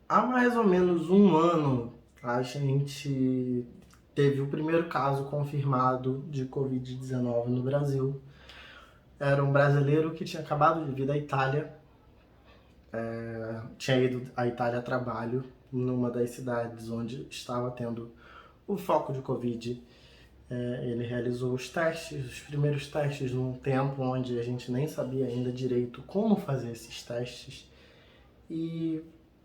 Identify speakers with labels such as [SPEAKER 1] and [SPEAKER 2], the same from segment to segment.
[SPEAKER 1] Há mais ou menos um ano, a gente teve o primeiro caso confirmado de Covid-19 no Brasil. Era um brasileiro que tinha acabado de vir da Itália, tinha ido à Itália a trabalho, numa das cidades onde estava tendo o foco de Covid. Ele realizou os testes, os primeiros testes, num tempo onde a gente nem sabia ainda direito como fazer esses testes. E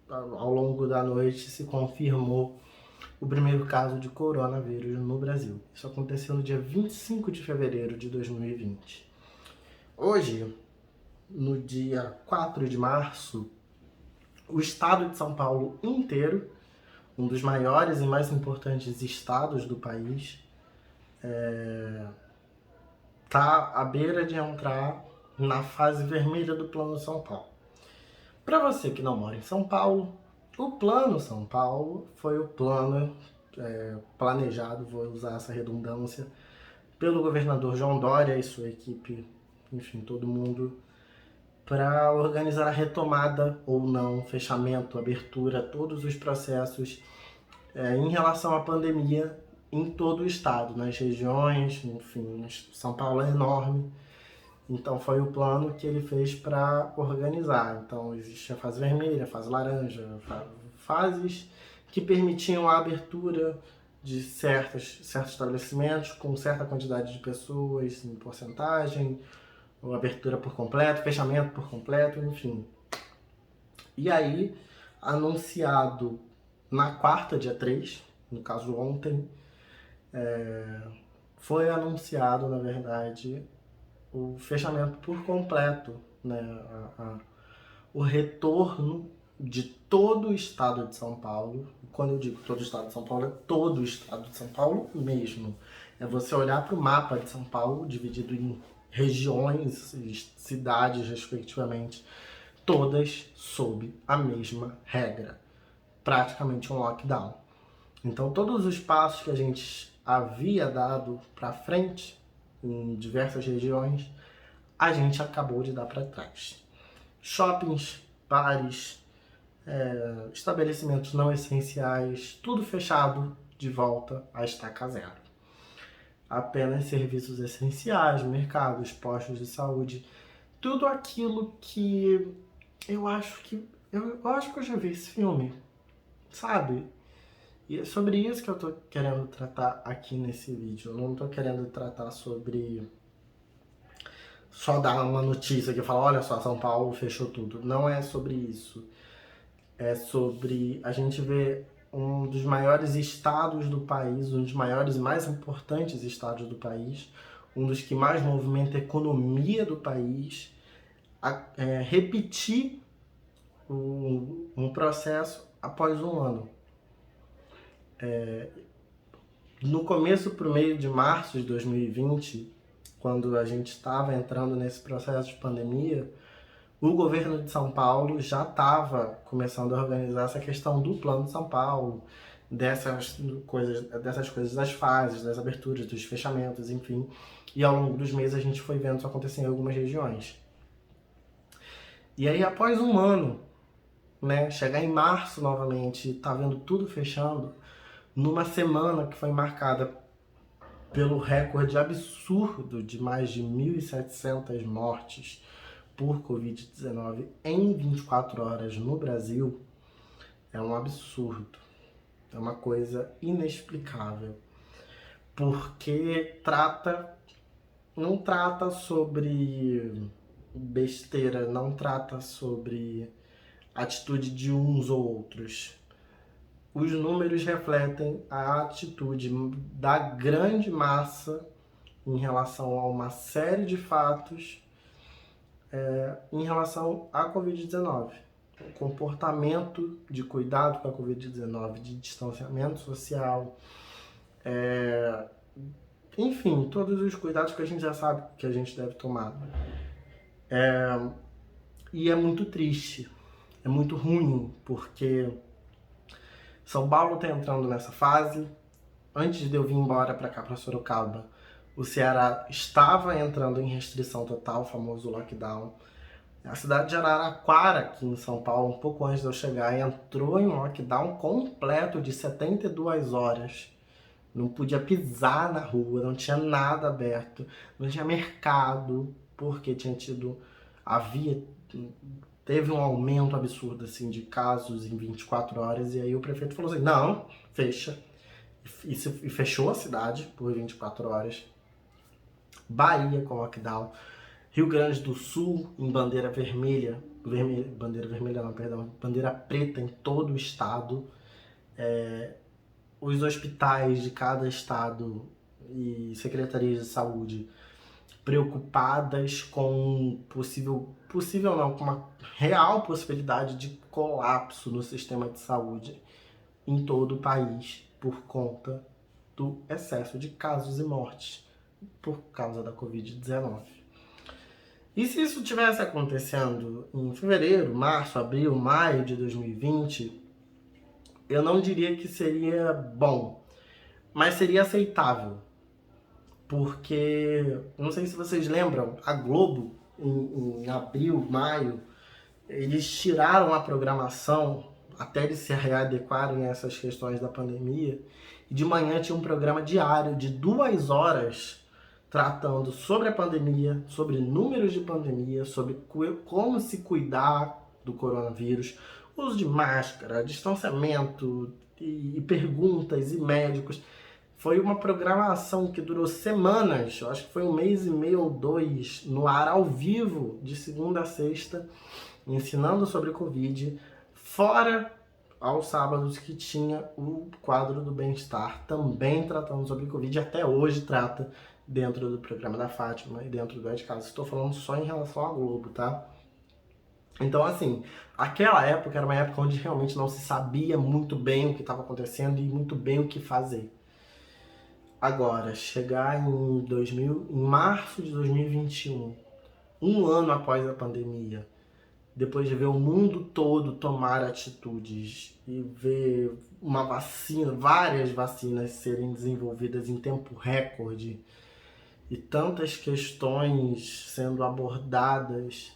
[SPEAKER 1] ao longo da noite se confirmou o primeiro caso de coronavírus no Brasil. Isso aconteceu no dia 25 de fevereiro de 2020. Hoje, no dia 4 de março, o estado de São Paulo inteiro, um dos maiores e mais importantes estados do país, está à beira de entrar na fase vermelha do Plano São Paulo. Para você que não mora em São Paulo, o Plano São Paulo foi o plano planejado, vou usar essa redundância, pelo governador João Dória e sua equipe, enfim, todo mundo, para organizar a retomada ou não, fechamento, abertura, todos os processos em relação à pandemia em todo o estado, nas regiões, enfim, São Paulo é enorme, então foi o plano que ele fez para organizar. Então existe a fase vermelha, a fase laranja, fases que permitiam a abertura de certos estabelecimentos com certa quantidade de pessoas em porcentagem, ou abertura por completo, fechamento por completo, enfim. E aí, anunciado na quarta, dia 3, no caso ontem, foi anunciado, na verdade, o fechamento por completo, né? O retorno de todo o estado de São Paulo. Quando eu digo todo o estado de São Paulo, é todo o estado de São Paulo mesmo. É você olhar para o mapa de São Paulo, dividido em regiões e cidades, respectivamente, todas sob a mesma regra. Praticamente um lockdown. Então, todos os passos que a gente havia dado para frente em diversas regiões, a gente acabou de dar para trás. Shoppings, bares, estabelecimentos não essenciais, tudo fechado, de volta à estaca zero. Apenas serviços essenciais, mercados, postos de saúde, tudo aquilo que eu acho que eu já vi esse filme, sabe? E é sobre isso que eu tô querendo tratar aqui nesse vídeo. Eu não tô querendo tratar sobre só dar uma notícia que fala, olha só, São Paulo fechou tudo. Não é sobre isso. É sobre a gente ver um dos maiores estados do país, um dos maiores e mais importantes estados do país, um dos que mais movimenta a economia do país, repetir um processo após um ano. No começo para o meio de março de 2020, quando a gente estava entrando nesse processo de pandemia, o governo de São Paulo já estava começando a organizar essa questão do Plano de São Paulo, dessas coisas das fases, das aberturas, dos fechamentos, enfim. E ao longo dos meses a gente foi vendo isso acontecer em algumas regiões. E aí, após um ano, né, chegar em março novamente, tá vendo tudo fechando, numa semana que foi marcada pelo recorde absurdo de mais de 1.700 mortes por Covid-19 em 24 horas no Brasil, é um absurdo. É uma coisa inexplicável. Porque não trata sobre besteira, não trata sobre atitude de uns ou outros. Os números refletem a atitude da grande massa em relação a uma série de fatos em relação à Covid-19. O comportamento de cuidado com a Covid-19, de distanciamento social, enfim, todos os cuidados que a gente já sabe que a gente deve tomar. E é muito triste, é muito ruim, porque São Paulo está entrando nessa fase. Antes de eu vir embora para cá, para Sorocaba, o Ceará estava entrando em restrição total, o famoso lockdown. A cidade de Araraquara, aqui em São Paulo, um pouco antes de eu chegar, entrou em lockdown completo de 72 horas. Não podia pisar na rua, não tinha nada aberto, não tinha mercado, porque havia, teve um aumento absurdo assim de casos em 24 horas, e aí o prefeito falou assim, não, fecha, e fechou a cidade por 24 horas. Bahia com lockdown, Rio Grande do Sul em bandeira vermelha, bandeira vermelha não, perdão, bandeira preta em todo o estado. Os hospitais de cada estado e secretarias de saúde preocupadas com possível não, com uma real possibilidade de colapso no sistema de saúde em todo o país por conta do excesso de casos e mortes por causa da Covid-19. E se isso tivesse acontecendo em fevereiro, março, abril, maio de 2020, eu não diria que seria bom, mas seria aceitável. Porque, não sei se vocês lembram, a Globo, em abril, maio, eles tiraram a programação até eles se readequarem a essas questões da pandemia. E de manhã tinha um programa diário de 2 horas tratando sobre a pandemia, sobre números de pandemia, sobre como se cuidar do coronavírus, uso de máscara, distanciamento e perguntas e médicos. Foi uma programação que durou semanas, eu acho que foi 1 mês e meio ou 2, no ar ao vivo, de segunda a sexta, ensinando sobre Covid, fora aos sábados que tinha o quadro do bem-estar, também tratando sobre Covid, até hoje trata dentro do programa da Fátima e dentro do É de Casa. Estou falando só em relação à Globo, tá? Então, assim, aquela época era uma época onde realmente não se sabia muito bem o que estava acontecendo e muito bem o que fazer. Agora, chegar em março de 2021, um ano após a pandemia, depois de ver o mundo todo tomar atitudes e ver uma vacina, várias vacinas serem desenvolvidas em tempo recorde e tantas questões sendo abordadas,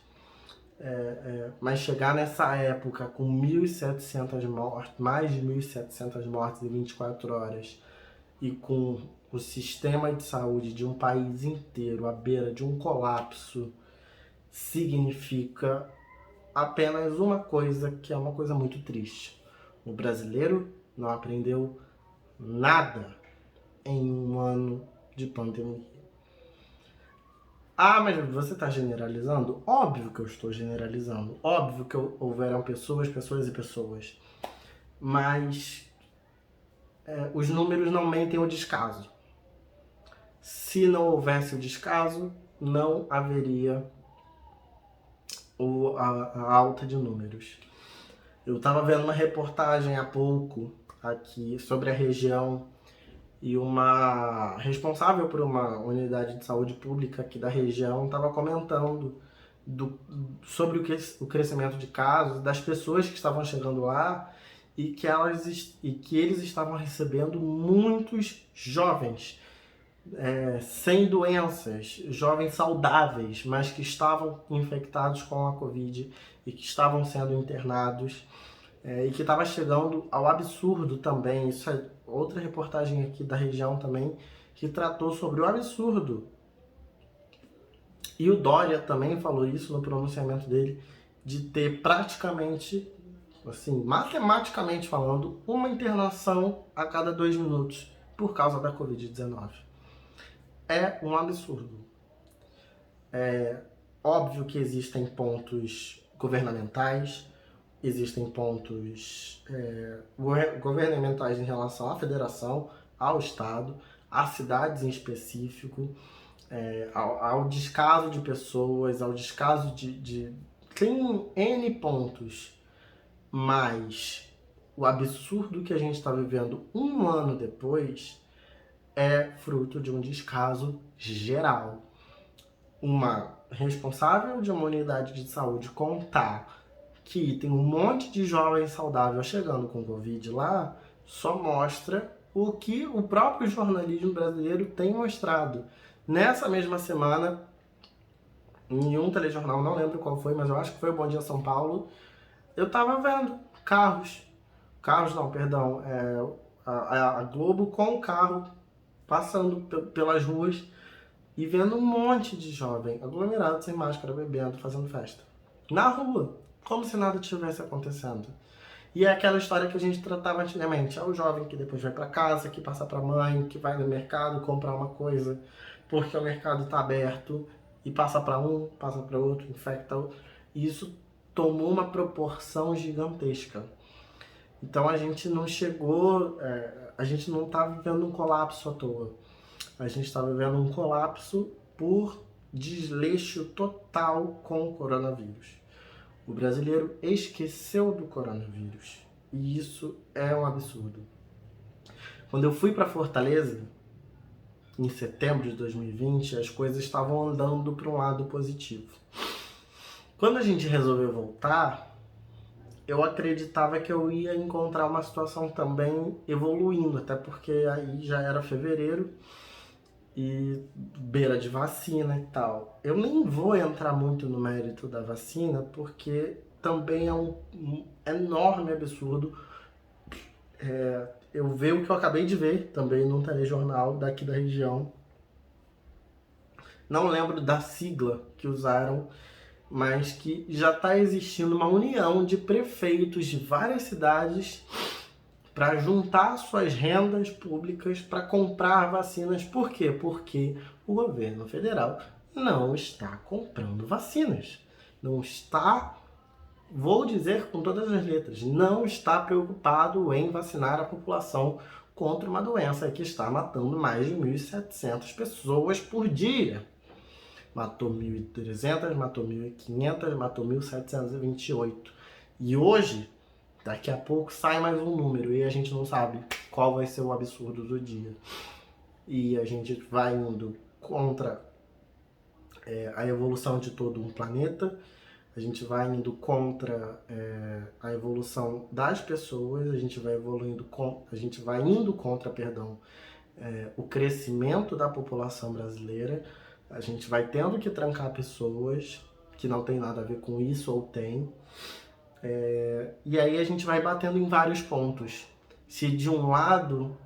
[SPEAKER 1] mas chegar nessa época com 1.700 mortes, mais de 1.700 mortes em 24 horas, e com o sistema de saúde de um país inteiro à beira de um colapso, significa apenas uma coisa, que é uma coisa muito triste. O brasileiro não aprendeu nada em um ano de pandemia. Ah, mas você está generalizando? Óbvio que eu estou generalizando. Óbvio que houveram pessoas e pessoas. Mas os números não mentem o descaso. Se não houvesse o descaso, não haveria a alta de números. Eu estava vendo uma reportagem há pouco aqui sobre a região e uma responsável por uma unidade de saúde pública aqui da região estava comentando sobre o crescimento de casos, das pessoas que estavam chegando lá e que eles estavam recebendo muitos jovens sem doenças, jovens saudáveis, mas que estavam infectados com a Covid e que estavam sendo internados, e que estava chegando ao absurdo também. Isso é outra reportagem aqui da região também, que tratou sobre o absurdo. E o Dória também falou isso no pronunciamento dele, de ter praticamente, assim, matematicamente falando, uma internação a cada 2 minutos por causa da Covid-19. É um absurdo. É óbvio que existem pontos governamentais, existem pontos governamentais em relação à federação, ao estado, às cidades em específico, ao descaso de pessoas, ao descaso tem N pontos, mas o absurdo que a gente está vivendo um ano depois é fruto de um descaso geral. Uma responsável de uma unidade de saúde contar que tem um monte de jovens saudáveis chegando com Covid lá, só mostra o que o próprio jornalismo brasileiro tem mostrado. Nessa mesma semana, em um telejornal, não lembro qual foi, mas eu acho que foi o Bom Dia São Paulo, eu tava vendo carros não, perdão, a Globo com o carro passando pelas ruas e vendo um monte de jovem aglomerado sem máscara, bebendo, fazendo festa. Na rua, como se nada tivesse acontecendo. E é aquela história que a gente tratava antigamente. É o jovem que depois vai para casa, que passa para a mãe, que vai no mercado comprar uma coisa, porque o mercado está aberto, e passa para um, passa para outro, infecta outro. E isso tomou uma proporção gigantesca. Então a gente não chegou, a gente não está vivendo um colapso à toa. A gente está vivendo um colapso por desleixo total com o coronavírus. O brasileiro esqueceu do coronavírus. E isso é um absurdo. Quando eu fui para Fortaleza, em setembro de 2020, as coisas estavam andando para um lado positivo. Quando a gente resolveu voltar, eu acreditava que eu ia encontrar uma situação também evoluindo, até porque aí já era fevereiro e beira de vacina e tal. Eu nem vou entrar muito no mérito da vacina, porque também é um enorme absurdo. Eu ver o que eu acabei de ver também num telejornal daqui da região. Não lembro da sigla que usaram, mas que já está existindo uma união de prefeitos de várias cidades para juntar suas rendas públicas para comprar vacinas. Por quê? Porque o governo federal não está comprando vacinas. Não está, vou dizer com todas as letras, não está preocupado em vacinar a população contra uma doença que está matando mais de 1.700 pessoas por dia. Matou 1.300, matou 1.500, matou 1.728. E hoje, daqui a pouco sai mais um número e a gente não sabe qual vai ser o absurdo do dia. E a gente vai indo contra a evolução de todo um planeta, a gente vai indo contra a evolução das pessoas, a gente vai indo contra, o crescimento da população brasileira, a gente vai tendo que trancar pessoas que não tem nada a ver com isso ou tem. E aí a gente vai batendo em vários pontos. Se de um lado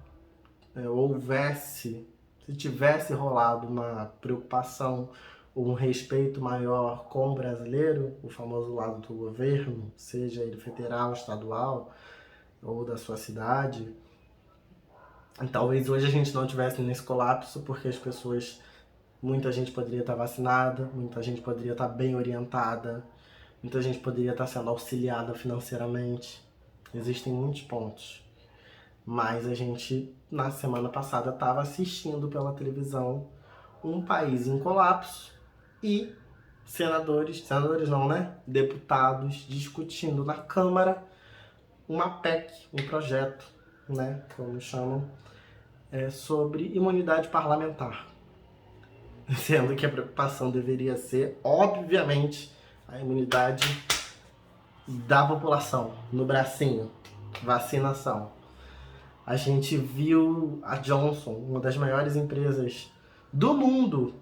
[SPEAKER 1] se tivesse rolado uma preocupação ou um respeito maior com o brasileiro, o famoso lado do governo, seja ele federal, estadual ou da sua cidade, talvez hoje a gente não tivesse nesse colapso, porque as pessoas, muita gente poderia estar vacinada, muita gente poderia estar bem orientada, muita gente poderia estar sendo auxiliada financeiramente. Existem muitos pontos. Mas a gente, na semana passada, estava assistindo pela televisão um país em colapso e senadores não, né? Deputados discutindo na Câmara uma PEC, um projeto, né? Como chamam, sobre imunidade parlamentar. Sendo que a preocupação deveria ser, obviamente, a imunidade da população, no bracinho, vacinação. A gente viu a Johnson, uma das maiores empresas do mundo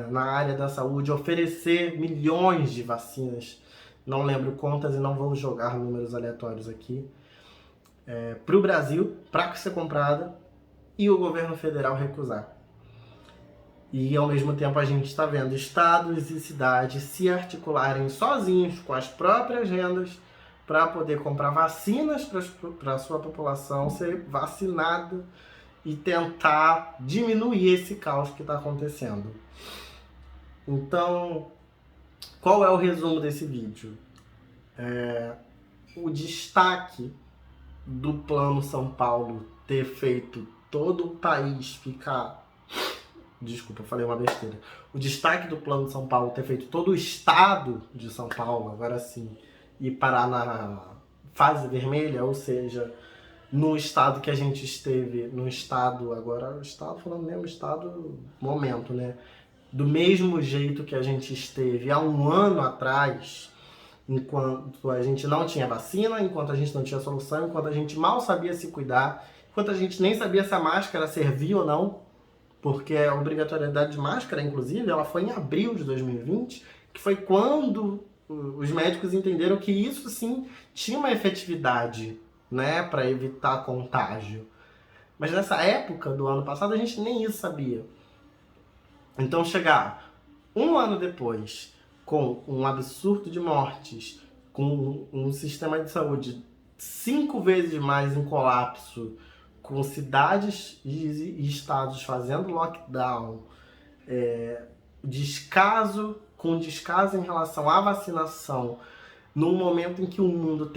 [SPEAKER 1] na área da saúde, oferecer milhões de vacinas, não lembro quantas e não vou jogar números aleatórios aqui, para o Brasil, para ser comprada, e o governo federal recusar. E ao mesmo tempo a gente está vendo estados e cidades se articularem sozinhos com as próprias rendas para poder comprar vacinas para a sua população ser vacinada e tentar diminuir esse caos que está acontecendo. Então, qual é o resumo desse vídeo? O destaque do Plano São Paulo ter feito todo o país ficar... Desculpa, falei uma besteira. O destaque do Plano São Paulo ter feito todo o estado de São Paulo, agora sim, e parar na fase vermelha, ou seja, no estado que a gente esteve, no estado, agora estado falando mesmo estado, momento, né? Do mesmo jeito que a gente esteve há um ano atrás, enquanto a gente não tinha vacina, enquanto a gente não tinha solução, enquanto a gente mal sabia se cuidar, enquanto a gente nem sabia se a máscara servia ou não. porque a obrigatoriedade de máscara, inclusive, ela foi em abril de 2020, que foi quando os médicos entenderam que isso sim tinha uma efetividade, né, para evitar contágio. Mas nessa época do ano passado a gente nem isso sabia. Então chegar um ano depois com um absurdo de mortes, com um sistema de saúde 5 vezes mais em colapso, com cidades e estados fazendo lockdown, com descaso em relação à vacinação, num momento em que o mundo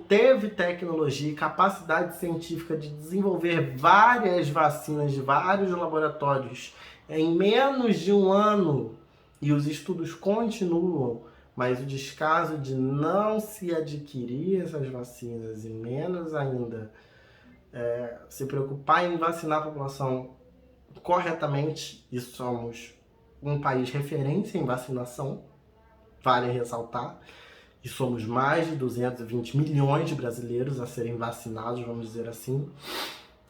[SPEAKER 1] teve tecnologia e capacidade científica de desenvolver várias vacinas de vários laboratórios em menos de um ano, e os estudos continuam, mas o descaso de não se adquirir essas vacinas, e menos ainda se preocupar em vacinar a população corretamente, e somos um país referência em vacinação, vale ressaltar, e somos mais de 220 milhões de brasileiros a serem vacinados, vamos dizer assim,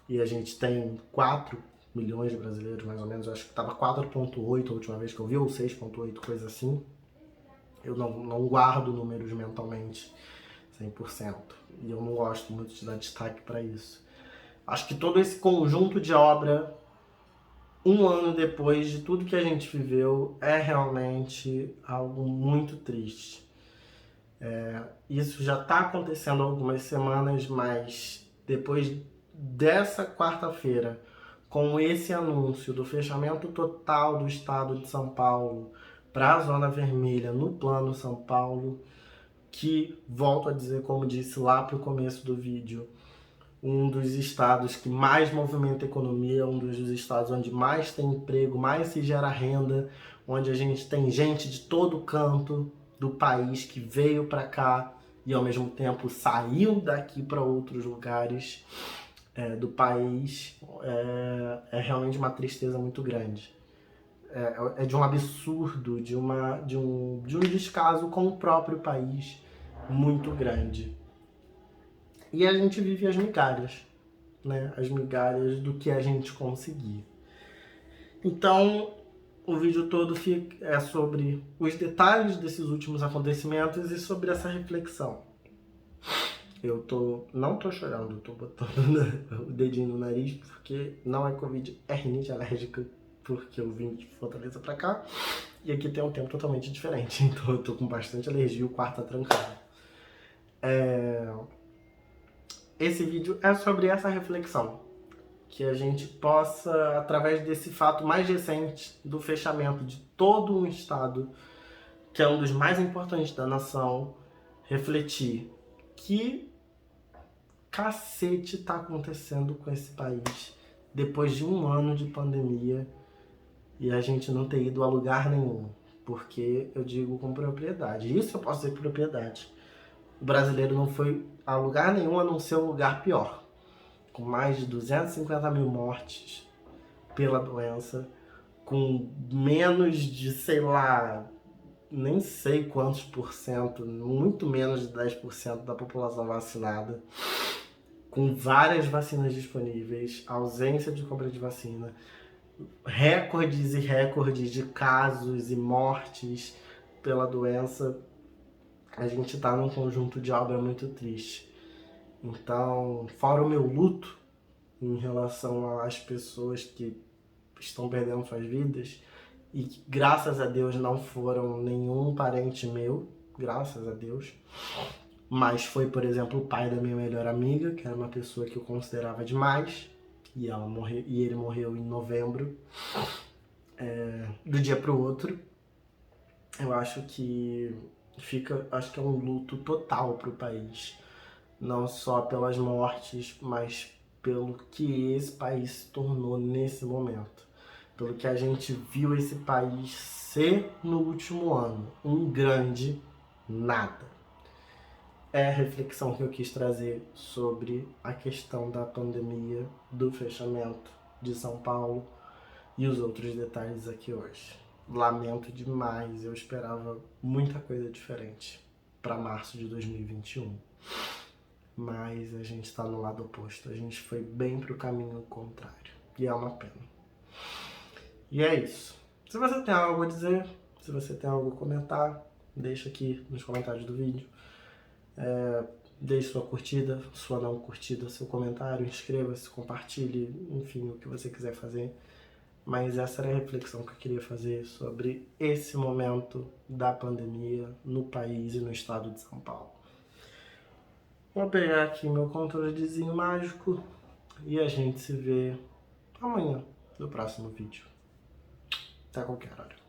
[SPEAKER 1] e a gente tem 4 milhões de brasileiros, mais ou menos, eu acho que estava 4,8 a última vez que eu vi, ou 6,8, coisa assim. Eu não guardo números mentalmente 100%, e eu não gosto muito de dar destaque para isso. Acho que todo esse conjunto de obra, um ano depois de tudo que a gente viveu, é realmente algo muito triste. Isso já está acontecendo há algumas semanas, mas depois dessa quarta-feira, com esse anúncio do fechamento total do estado de São Paulo para a zona vermelha no Plano São Paulo, que, volto a dizer, como disse lá para o começo do vídeo, um dos estados que mais movimenta a economia, um dos estados onde mais tem emprego, mais se gera renda, onde a gente tem gente de todo canto do país que veio para cá e ao mesmo tempo saiu daqui para outros lugares do país, é realmente uma tristeza muito grande. É de um absurdo, de um descaso com o próprio país muito grande. E a gente vive as migalhas, né? As migalhas do que a gente conseguir. Então, o vídeo todo é sobre os detalhes desses últimos acontecimentos e sobre essa reflexão. Não tô chorando, eu tô botando o dedinho no nariz porque não é Covid, é rinite alérgica, porque eu vim de Fortaleza pra cá e aqui tem um tempo totalmente diferente, então eu tô com bastante alergia e o quarto tá trancado. Esse vídeo é sobre essa reflexão, que a gente possa, através desse fato mais recente do fechamento de todo um estado, que é um dos mais importantes da nação, refletir que cacete tá acontecendo com esse país depois de um ano de pandemia e a gente não ter ido a lugar nenhum, porque eu digo com propriedade, isso eu posso dizer com propriedade. O brasileiro não foi a lugar nenhum a não ser um lugar pior, com mais de 250 mil mortes pela doença, com menos de, sei lá, nem sei quantos por cento, muito menos de 10% da população vacinada, com várias vacinas disponíveis, ausência de compra de vacina, recordes e recordes de casos e mortes pela doença. A gente está num conjunto de obra muito triste. Então, fora o meu luto em relação às pessoas que estão perdendo suas vidas e que, graças a Deus, não foram nenhum parente meu, graças a Deus, mas foi, por exemplo, o pai da minha melhor amiga, que era uma pessoa que eu considerava demais, e ele morreu em novembro, do dia para o outro. Eu acho que é um luto total para o país, não só pelas mortes, mas pelo que esse país se tornou nesse momento, pelo que a gente viu esse país ser no último ano, um grande nada. É a reflexão que eu quis trazer sobre a questão da pandemia, do fechamento de São Paulo e os outros detalhes aqui hoje. Lamento demais, eu esperava muita coisa diferente para março de 2021. Mas a gente está no lado oposto, a gente foi bem para o caminho contrário. E é uma pena. E é isso. Se você tem algo a dizer, se você tem algo a comentar, deixa aqui nos comentários do vídeo. Deixe sua curtida, sua não curtida, seu comentário, inscreva-se, compartilhe, enfim, o que você quiser fazer. Mas essa era a reflexão que eu queria fazer sobre esse momento da pandemia no país e no estado de São Paulo. Vou pegar aqui meu controlezinho mágico e a gente se vê amanhã no próximo vídeo. Até qualquer hora.